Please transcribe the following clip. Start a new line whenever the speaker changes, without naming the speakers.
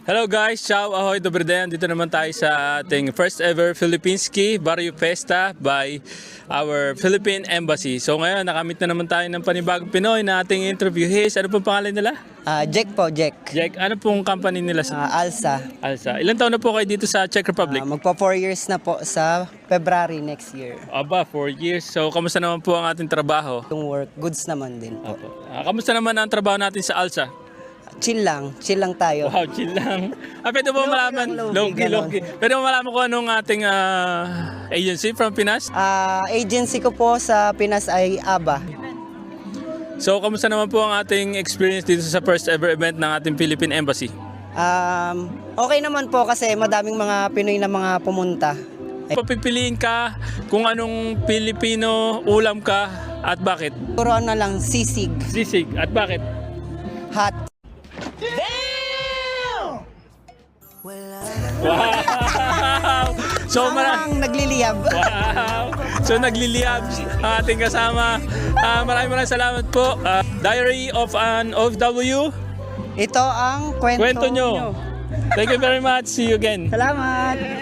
Hello guys, ciao, ahoy, dobre den. Dito naman tayo sa ating first ever Filipinski Barrio Festa by our Philippine Embassy. So ngayon, nakamit na naman tayo ng panibagong Pinoy na ating interview. Hey, ano pong pangalan nila?
Jack po, Jack.
Jack, ano pong company nila sa
Alsa.
Alsa? Ilan taon na po kayo dito sa Czech Republic?
Magpa 4 years na po sa February next year.
Aba, 4 years. So, kamusta naman po ang ating trabaho?
Yung work, goods naman din po.
Kamusta naman ang trabaho natin sa Alsa?
Chill lang tayo.
Wow, chill lang. Pwede mo malaman, low-key. Pwede mo malaman kung anong ating agency from Pinas?
Agency ko po sa Pinas ay ABA.
So, kamusta naman po ang ating experience dito sa first ever event ng ating Philippine Embassy?
Okay naman po kasi madaming mga Pinoy na mga pumunta.
Papipiliin ka kung anong Pilipino ulam ka at bakit?
Siguro ano lang, sisig,
Sisig at bakit?
hot.
Wow! So,
Parang nagliliyab.
Wow! So nagliliyab ang ating kasama. Maraming salamat po. Diary of an OFW.
Ito ang kwento,
Kwento nyo. Thank you very much. See you again.
Salamat.